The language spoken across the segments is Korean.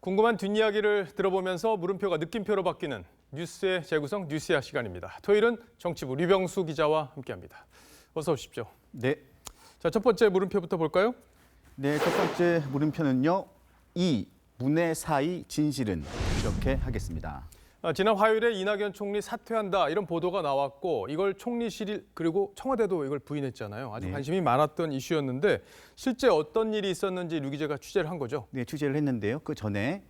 궁금한 뒷이야기를 들어보면서 물음표가 느낌표로 바뀌는 뉴스의 재구성 뉴스야 시간입니다. 토요일은 정치부 류병수 기자와 함께합니다. 어서 오십시오. 네. 자, 첫 번째 물음표부터 볼까요? 네, 첫 번째 물음표는요. 이 문의 사이 진실은 이렇게 하겠습니다. 지난 화요일에 이낙연 총리 사퇴한다 이런 보도가 나왔고 이걸 총리실 그리고 청와대도 이걸 부인했잖아요. 아주 네. 관심이 많았던 이슈였는데 실제 어떤 일이 있었는지 류 기자가 취재를 한 거죠. 네, 취재를 했는데요. 그 전에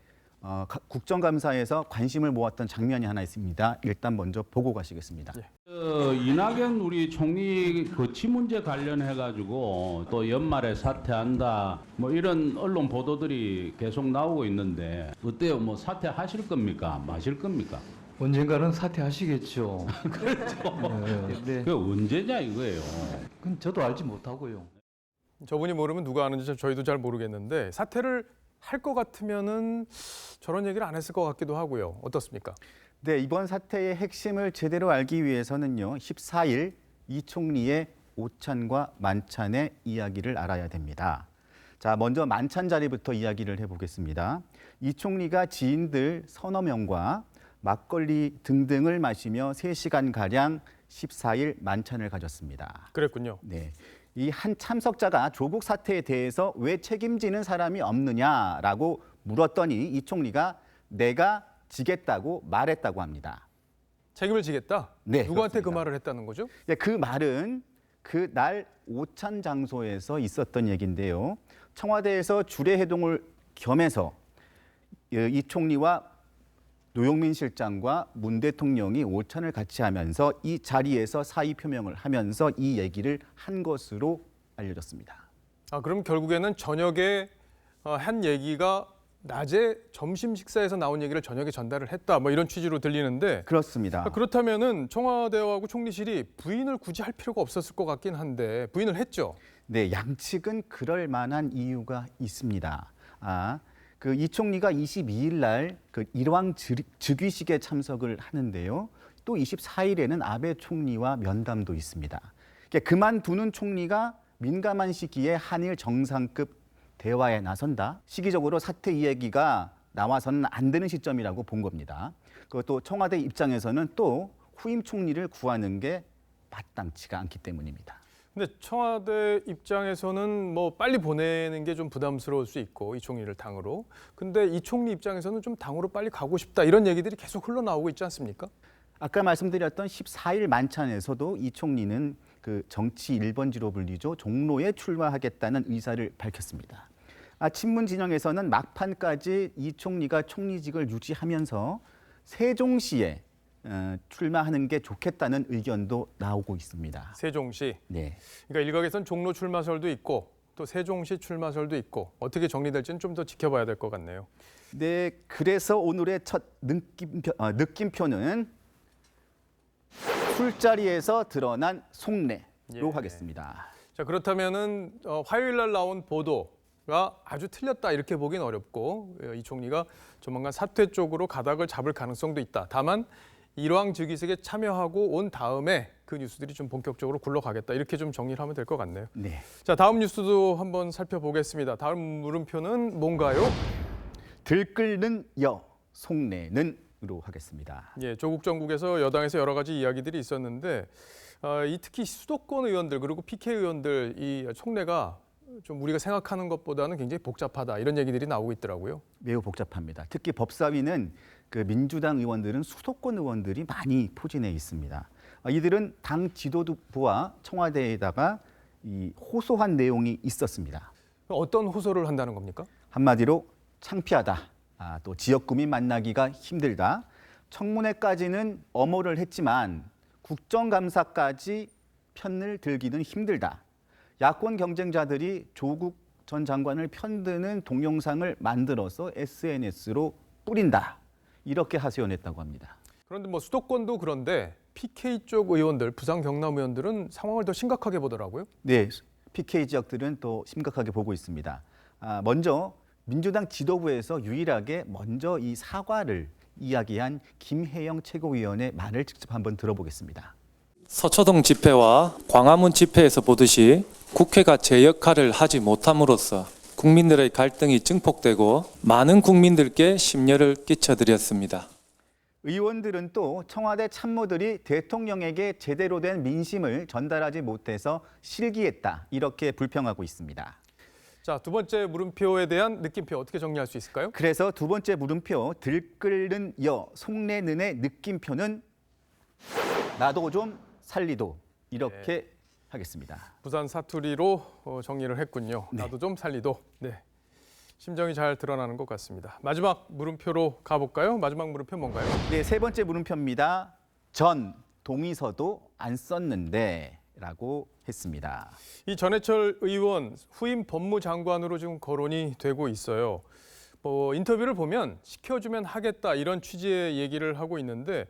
국정감사에서 관심을 모았던 장면이 하나 있습니다. 일단 먼저 보고 가시겠습니다. 예. 이낙연 우리 총리 거치 문제 관련해 가지고 또 연말에 사퇴한다 뭐 이런 언론 보도들이 계속 나오고 있는데 어때요? 뭐 사퇴하실 겁니까? 마실 겁니까? 언젠가는 사퇴하시겠죠. 그렇죠. 네. 그 언제냐 이거예요. 그건 저도 알지 못하고요. 저분이 모르면 누가 아는지 저희도 잘 모르겠는데 사퇴를 할 것 같으면은 저런 얘기를 안 했을 것 같기도 하고요. 어떻습니까? 네, 이번 사태의 핵심을 제대로 알기 위해서는요. 14일 이 총리의 오찬과 만찬의 이야기를 알아야 됩니다. 자, 먼저 만찬 자리부터 이야기를 해보겠습니다. 이 총리가 지인들 서너 명과 막걸리 등등을 마시며 3시간가량 14일 만찬을 가졌습니다. 그랬군요. 네. 이 한 참석자가 조국 사태에 대해서 왜 책임지는 사람이 없느냐라고 물었더니 이 총리가 내가 지겠다고 말했다고 합니다. 책임을 지겠다? 네, 누구한테 그 그렇습니다. 말을 했다는 거죠? 네, 그 말은 그 날 오찬 장소에서 있었던 얘기인데요. 청와대에서 주례회동을 겸해서 이 총리와 노영민 실장과 문 대통령이 오찬을 같이 하면서 이 자리에서 사의 표명을 하면서 이 얘기를 한 것으로 알려졌습니다. 아, 그럼 결국에는 저녁에 한 얘기가 낮에 점심 식사에서 나온 얘기를 저녁에 전달을 했다. 뭐 이런 취지로 들리는데 그렇습니다. 그렇다면은 청와대하고 총리실이 부인을 굳이 할 필요가 없었을 것 같긴 한데 부인을 했죠. 네, 양측은 그럴 만한 이유가 있습니다. 그 이 총리가 22일 날 그 일왕 즉위식에 참석을 하는데요. 또 24일에는 아베 총리와 면담도 있습니다. 그만두는 총리가 민감한 시기에 한일 정상급 대화에 나선다. 시기적으로 사퇴 이야기가 나와서는 안 되는 시점이라고 본 겁니다. 그것도 청와대 입장에서는 또 후임 총리를 구하는 게 마땅치가 않기 때문입니다. 근데 청와대 입장에서는 뭐 빨리 보내는 게 좀 부담스러울 수 있고 이 총리를 당으로. 근데 이 총리 입장에서는 좀 당으로 빨리 가고 싶다 이런 얘기들이 계속 흘러나오고 있지 않습니까? 아까 말씀드렸던 14일 만찬에서도 이 총리는 그 정치 1번지로 불리죠. 종로에 출마하겠다는 의사를 밝혔습니다. 친문 진영에서는 막판까지 이 총리가 총리직을 유지하면서 세종시에 출마하는 게 좋겠다는 의견도 나오고 있습니다. 세종시. 네. 그러니까 일각에선 종로 출마설도 있고 또 세종시 출마설도 있고 어떻게 정리될지는 좀 더 지켜봐야 될 것 같네요. 네, 그래서 오늘의 첫 느낌표는 술자리에서 드러난 속내로 예. 하겠습니다. 자, 그렇다면은 화요일 날 나온 보도가 아주 틀렸다 이렇게 보긴 어렵고 이 총리가 조만간 사퇴 쪽으로 가닥을 잡을 가능성도 있다. 다만 일왕 즉위식에 참여하고 온 다음에 그 뉴스들이 좀 본격적으로 굴러가겠다. 이렇게 좀 정리를 하면 될 것 같네요. 네. 자, 다음 뉴스도 한번 살펴보겠습니다. 다음 물음표는 뭔가요? 들끓는 속내는으로 하겠습니다. 예, 조국 정국에서 여당에서 여러 가지 이야기들이 있었는데 이 특히 수도권 의원들 그리고 PK 의원들 이 속내가 좀 우리가 생각하는 것보다는 굉장히 복잡하다 이런 얘기들이 나오고 있더라고요. 매우 복잡합니다. 특히 법사위는 그 민주당 의원들은 수도권 의원들이 많이 포진해 있습니다. 이들은 당 지도부와 청와대에다가 이 호소한 내용이 있었습니다. 어떤 호소를 한다는 겁니까? 한마디로 창피하다. 또 지역구민 만나기가 힘들다. 청문회까지는 엄호를 했지만 국정감사까지 편을 들기는 힘들다. 야권 경쟁자들이 조국 전 장관을 편드는 동영상을 만들어서 SNS로 뿌린다. 이렇게 하소연했다고 합니다. 그런데 뭐 수도권도 그런데 PK 쪽 의원들, 부산 경남 의원들은 상황을 더 심각하게 보더라고요. 네, PK 지역들은 또 심각하게 보고 있습니다. 먼저 민주당 지도부에서 유일하게 먼저 이 사과를 이야기한 김혜영 최고위원의 말을 직접 한번 들어보겠습니다. 서초동 집회와 광화문 집회에서 보듯이 국회가 제 역할을 하지 못함으로써 국민들의 갈등이 증폭되고 많은 국민들께 심려를 끼쳐드렸습니다. 의원들은 또 청와대 참모들이 대통령에게 제대로 된 민심을 전달하지 못해서 실기했다 이렇게 불평하고 있습니다. 자, 두 번째 물음표에 대한 느낌표 어떻게 정리할 수 있을까요? 그래서 두 번째 물음표 들끓는 여 속내는의 느낌표는 나도 좀 살리도 이렇게 하겠습니다. 부산 사투리로 정리를 했군요. 네. 나도 좀 살리도. 네. 심정이 잘 드러나는 것 같습니다. 마지막 물음표로 가볼까요? 마지막 물음표 뭔가요? 네, 세 번째 물음표입니다. 전 동의서도 안 썼는데 라고 했습니다. 이 전해철 의원 후임 법무장관으로 지금 거론이 되고 있어요. 인터뷰를 보면 시켜주면 하겠다 이런 취지의 얘기를 하고 있는데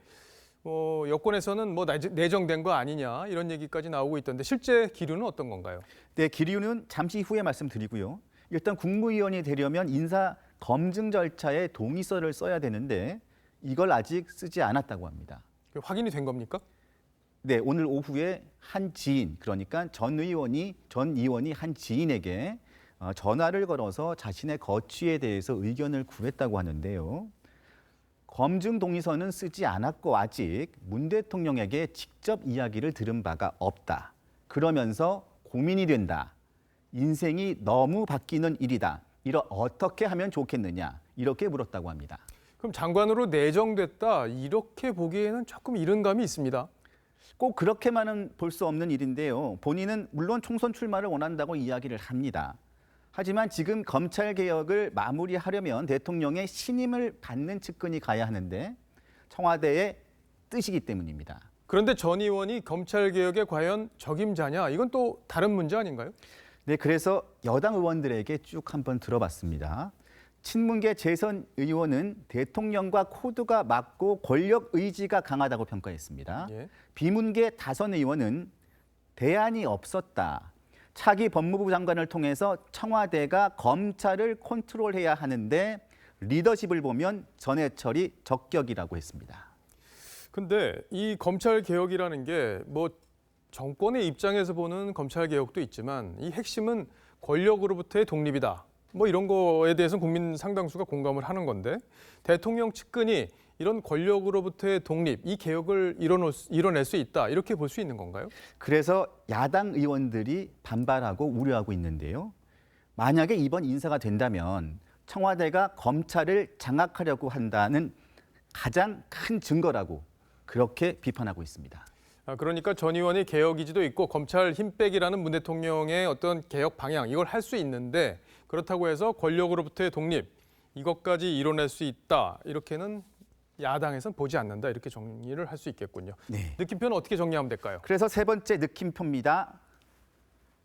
여권에서는 내정된 거 아니냐 이런 얘기까지 나오고 있던데 실제 기류는 어떤 건가요? 네, 기류는 잠시 후에 말씀드리고요. 일단 국무위원이 되려면 인사 검증 절차에 동의서를 써야 되는데 이걸 아직 쓰지 않았다고 합니다. 확인이 된 겁니까? 네, 오늘 오후에 한 지인, 그러니까 전 의원이 한 지인에게 전화를 걸어서 자신의 거취에 대해서 의견을 구했다고 하는데요. 검증 동의서는 쓰지 않았고 아직 문 대통령에게 직접 이야기를 들은 바가 없다. 그러면서 고민이 된다. 인생이 너무 바뀌는 일이다. 어떻게 하면 좋겠느냐 이렇게 물었다고 합니다. 그럼 장관으로 내정됐다 이렇게 보기에는 조금 이른 감이 있습니다. 꼭 그렇게만은 볼 수 없는 일인데요. 본인은 물론 총선 출마를 원한다고 이야기를 합니다. 하지만 지금 검찰개혁을 마무리하려면 대통령의 신임을 받는 측근이 가야 하는데 청와대의 뜻이기 때문입니다. 그런데 전 의원이 검찰개혁에 과연 적임자냐? 이건 또 다른 문제 아닌가요? 네, 그래서 여당 의원들에게 쭉 한번 들어봤습니다. 친문계 재선 의원은 대통령과 코드가 맞고 권력 의지가 강하다고 평가했습니다. 예. 비문계 다선 의원은 대안이 없었다. 차기 법무부 장관을 통해서 청와대가 검찰을 컨트롤해야 하는데 리더십을 보면 전해철이 적격이라고 했습니다. 근데 이 검찰개혁이라는 게 정권의 입장에서 보는 검찰개혁도 있지만 이 핵심은 권력으로부터의 독립이다. 이런 거에 대해서는 국민 상당수가 공감을 하는 건데 대통령 측근이 이런 권력으로부터의 독립, 이 개혁을 이뤄낼 수 있다. 이렇게 볼 수 있는 건가요? 그래서 야당 의원들이 반발하고 우려하고 있는데요. 만약에 이번 인사가 된다면 청와대가 검찰을 장악하려고 한다는 가장 큰 증거라고 그렇게 비판하고 있습니다. 그러니까 전 의원이 개혁 의지도 있고 검찰 힘 빼기라는 문 대통령의 어떤 개혁 방향 이걸 할 수 있는데 그렇다고 해서 권력으로부터의 독립 이것까지 이뤄낼 수 있다. 이렇게는 야당에서는 보지 않는다. 이렇게 정리를 할 수 있겠군요. 네. 느낌표는 어떻게 정리하면 될까요? 그래서 세 번째 느낌표입니다.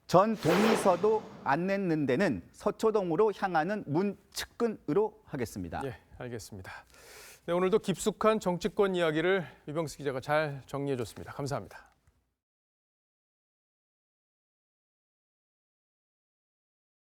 전 동의서도 안 냈는 데는 서초동으로 향하는 문 측근으로 하겠습니다. 예, 알겠습니다. 네, 오늘도 깊숙한 정치권 이야기를 유병수 기자가 잘 정리해 줬습니다. 감사합니다.